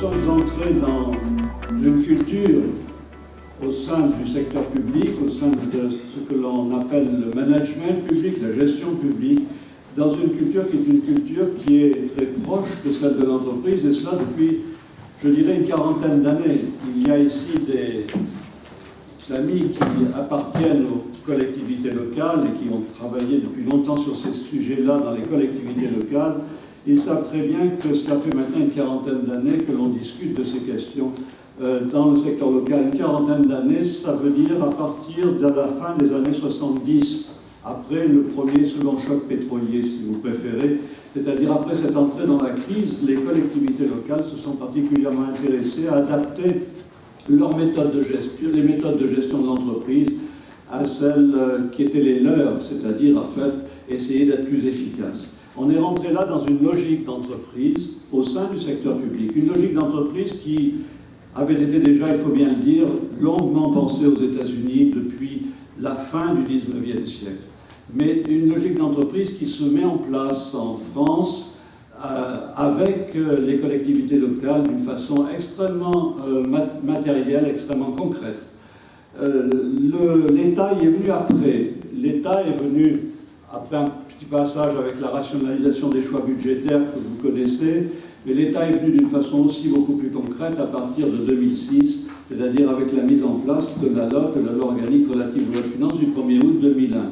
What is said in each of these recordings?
sommes entrés dans une culture au sein du secteur public, au sein de ce que l'on appelle le management public, la gestion publique, dans une culture qui est une culture qui est très proche de celle de l'entreprise, et cela depuis, je dirais, une quarantaine d'années. Il y a ici des amis qui appartiennent aux collectivités locales et qui ont travaillé depuis longtemps sur ces sujets-là dans les collectivités locales. Ils savent très bien que ça fait maintenant une quarantaine d'années que l'on discute de ces questions dans le secteur local. Une quarantaine d'années, ça veut dire à partir de la fin des années 70, après le premier second choc pétrolier, si vous préférez, c'est-à-dire après cette entrée dans la crise, les collectivités locales se sont particulièrement intéressées à adapter leurs méthodes de gestion, les méthodes de gestion de l'entreprise à celles qui étaient les leurs, c'est-à-dire en fait essayer d'être plus efficaces. On est rentré là dans une logique d'entreprise au sein du secteur public, une logique d'entreprise qui avait été déjà, il faut bien le dire, longuement pensée aux États-Unis depuis la fin du XIXe siècle. Mais une logique d'entreprise qui se met en place en France avec les collectivités locales d'une façon extrêmement matérielle, extrêmement concrète. L'État y est venu après. L'État est venu après un petit passage avec la rationalisation des choix budgétaires que vous connaissez, mais l'État est venu d'une façon aussi beaucoup plus concrète à partir de 2006, c'est-à-dire avec la mise en place de la LOF, de la loi organique relative aux lois de finances du 1er août 2001.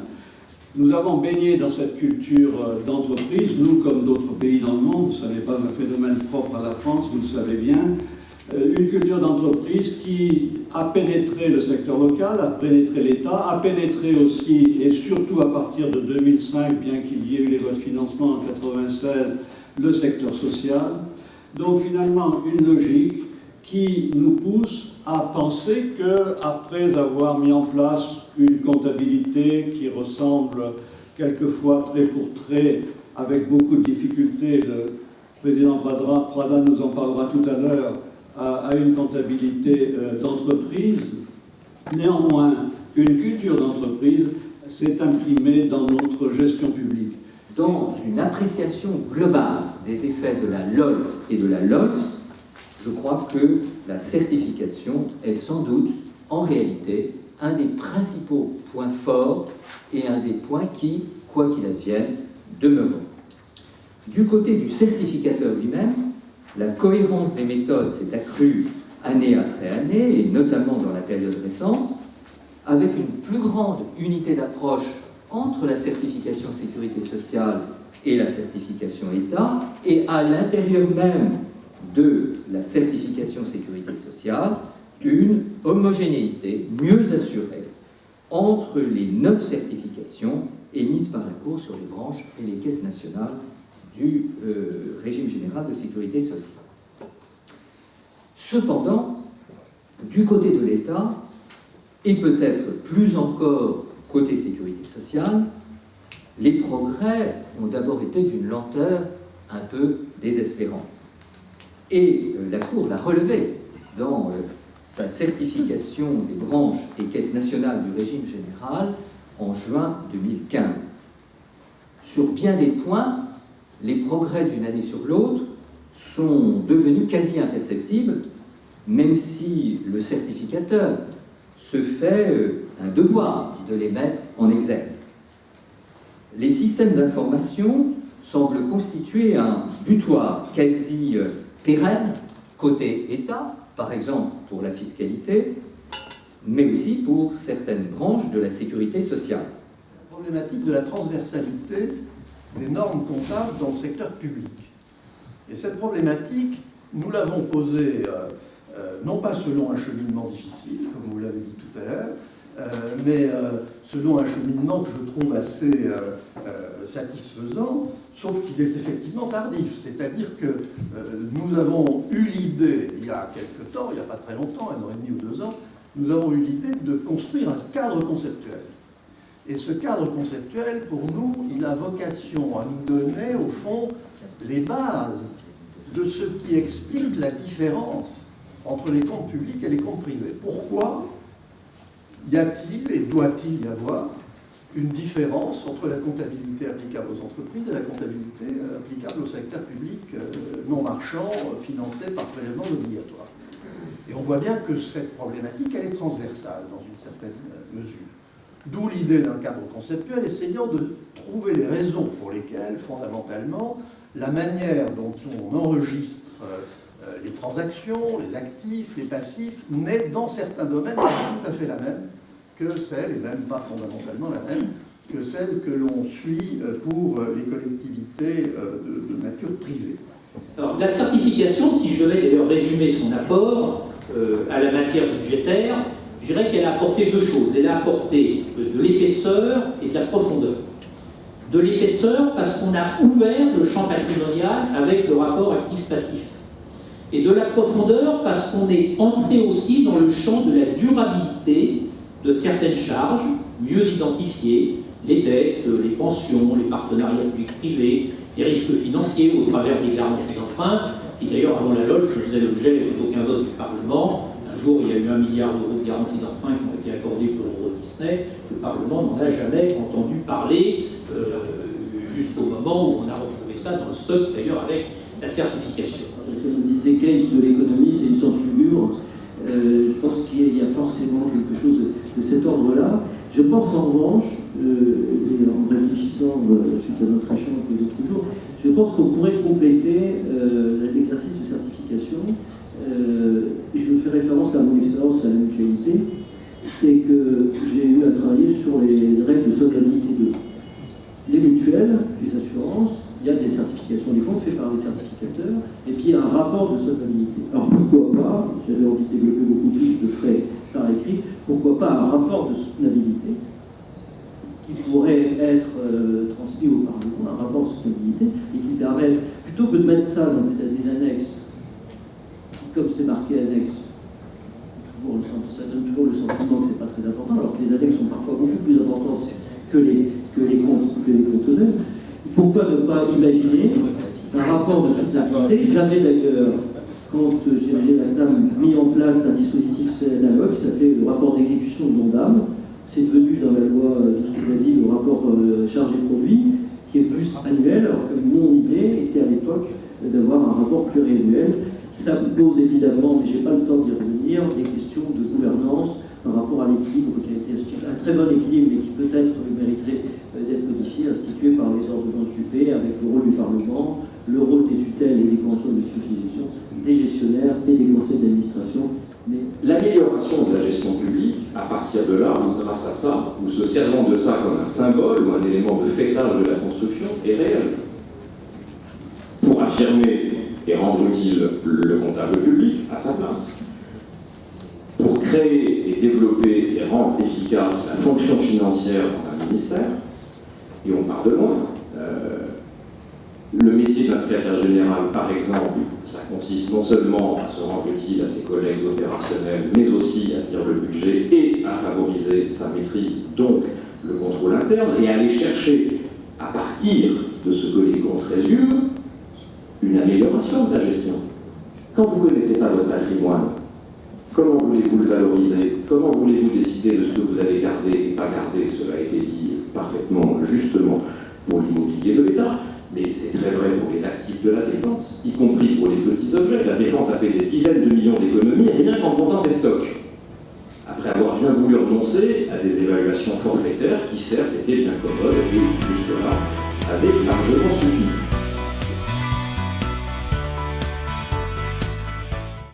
Nous avons baigné dans cette culture d'entreprise, nous comme d'autres pays dans le monde, ce n'est pas un phénomène propre à la France, vous le savez bien, une culture d'entreprise qui a pénétré le secteur local, a pénétré l'État, a pénétré aussi, et surtout à partir de 2005, bien qu'il y ait eu les lois de financement en 1996, le secteur social. Donc finalement, une logique qui nous pousse à penser qu'après avoir mis en place une comptabilité qui ressemble quelquefois trait pour trait, avec beaucoup de difficultés, le président Prada nous en parlera tout à l'heure, à une comptabilité d'entreprise, néanmoins, une culture d'entreprise s'est imprimée dans notre gestion publique. Dans une appréciation globale des effets de la LOLF et de la LOLS, je crois que la certification est sans doute, en réalité, un des principaux points forts et un des points qui, quoi qu'il advienne, demeureront. Du côté du certificateur lui-même, la cohérence des méthodes s'est accrue année après année, et notamment dans la période récente, avec une plus grande unité d'approche entre la certification sécurité sociale et la certification État, et à l'intérieur même de la certification sécurité sociale, une homogénéité mieux assurée entre les 9 certifications émises par la Cour sur les branches et les caisses nationales du régime général de sécurité sociale. Cependant, du côté de l'État, et peut-être plus encore côté sécurité sociale, les progrès ont d'abord été d'une lenteur un peu désespérante. Et la Cour l'a relevé dans sa certification des branches et caisses nationales du régime général en juin 2015. Sur bien des points, les progrès d'une année sur l'autre sont devenus quasi imperceptibles, même si le certificateur se fait un devoir de les mettre en exergue. Les systèmes d'information semblent constituer un butoir quasi pérenne côté État, par exemple pour la fiscalité, mais aussi pour certaines branches de la sécurité sociale. La problématique de la transversalité des normes comptables dans le secteur public. Et cette problématique, nous l'avons posée non pas selon un cheminement difficile, comme vous l'avez dit tout à l'heure, mais selon un cheminement que je trouve assez satisfaisant, sauf qu'il est effectivement tardif. C'est-à-dire que nous avons eu l'idée, il y a quelque temps, il n'y a pas très longtemps, 1 an et demi ou 2 ans, nous avons eu l'idée de construire un cadre conceptuel. Et ce cadre conceptuel, pour nous, il a vocation à nous donner, au fond, les bases de ce qui explique la différence entre les comptes publics et les comptes privés. Pourquoi y a-t-il et doit-il y avoir une différence entre la comptabilité applicable aux entreprises et la comptabilité applicable au secteur public non marchand, financé par prélèvement obligatoire. Et on voit bien que cette problématique, elle est transversale dans une certaine mesure. D'où l'idée d'un cadre conceptuel essayant de trouver les raisons pour lesquelles, fondamentalement, la manière dont on enregistre les transactions, les actifs, les passifs, n'est dans certains domaines pas tout à fait la même que celle, et même pas fondamentalement la même, que celle que l'on suit pour les collectivités de nature privée. Alors, la certification, si je devais d'ailleurs résumer son apport à la matière budgétaire, je dirais qu'elle a apporté deux choses. Elle a apporté de l'épaisseur et de la profondeur. De l'épaisseur parce qu'on a ouvert le champ patrimonial avec le rapport actif-passif. Et de la profondeur parce qu'on est entré aussi dans le champ de la durabilité de certaines charges, mieux identifiées, les dettes, les pensions, les partenariats publics-privés, les risques financiers au travers des garanties d'emprunt, qui d'ailleurs avant la LOLF ne faisait l'objet d'aucun vote du Parlement. Un jour, il y a eu 1 milliard d'euros de garanties d'emprunt qui ont été accordées pour l'Euro Disney. Le Parlement n'en a jamais entendu parler jusqu'au moment où on a retrouvé ça dans le stock, d'ailleurs avec la certification. Comme disait Keynes de l'économie, c'est une sens lugubre. Je pense qu'il y a forcément quelque chose de cet ordre-là. Je pense en revanche, et en réfléchissant suite à notre échange de l'autre jour, je pense qu'on pourrait compléter l'exercice de certification, et je fais référence à mon expérience à la mutualité, c'est que j'ai eu à travailler sur les règles de solvabilité 2. Les mutuelles, les assurances, il y a des certifications des comptes faites par les certificateurs, et puis il y a un rapport de solvabilité. Alors pourquoi pas, j'avais envie de développer beaucoup plus, je le ferai par écrit, pourquoi pas un rapport de soutenabilité qui pourrait être transmis au Parlement, un rapport de soutenabilité, et qui permette, plutôt que de mettre ça dans des annexes, comme c'est marqué annexe, ça donne toujours le sentiment que c'est pas très important, alors que les annexes sont parfois beaucoup plus importantes que les comptes eux-mêmes. Pourquoi ne pas imaginer un rapport de soutenabilité? J'avais d'ailleurs, quand j'ai dirigé la CNAM, mis en place un dispositif analogue qui s'appelait le rapport d'exécution de l'ONDAM. C'est devenu dans la loi du Brésil le rapport chargé-produit, qui est plus annuel, alors que mon idée était à l'époque d'avoir un rapport pluriannuel. Ça pose évidemment, mais je n'ai pas le temps d'y revenir, des questions de gouvernance par rapport à l'équilibre qui a été institué, un très bon équilibre, mais qui peut-être mériterait d'être modifié, institué par les ordonnances Juppé, avec le rôle du Parlement, le rôle des tutelles et des conventions de mutualisation, des gestionnaires et des conseils d'administration. Mais l'amélioration de la gestion publique, à partir de là, ou grâce à ça, ou se servant de ça comme un symbole ou un élément de fêtage de la construction, est réelle. Pour affirmer et rendre utile le comptable public à sa place. Pour créer et développer et rendre efficace la fonction financière dans un ministère, et on part de loin. Le métier d'un secrétaire général, par exemple, ça consiste non seulement à se rendre utile à ses collègues opérationnels, mais aussi à lire le budget et à favoriser sa maîtrise, donc le contrôle interne, et à aller chercher, à partir de ce que les comptes résument, une amélioration de la gestion. Quand vous ne connaissez pas votre patrimoine, comment voulez-vous le valoriser? Comment voulez-vous décider de ce que vous avez gardé et pas gardé? Cela a été dit parfaitement justement pour l'immobilier de l'État, mais c'est très vrai pour les actifs de la défense, y compris pour les petits objets. La défense a fait des dizaines de millions d'économies rien qu'en comptant ses stocks, après avoir bien voulu renoncer à des évaluations forfaitaires qui certes étaient bien commodes et jusque-là avaient largement suffi.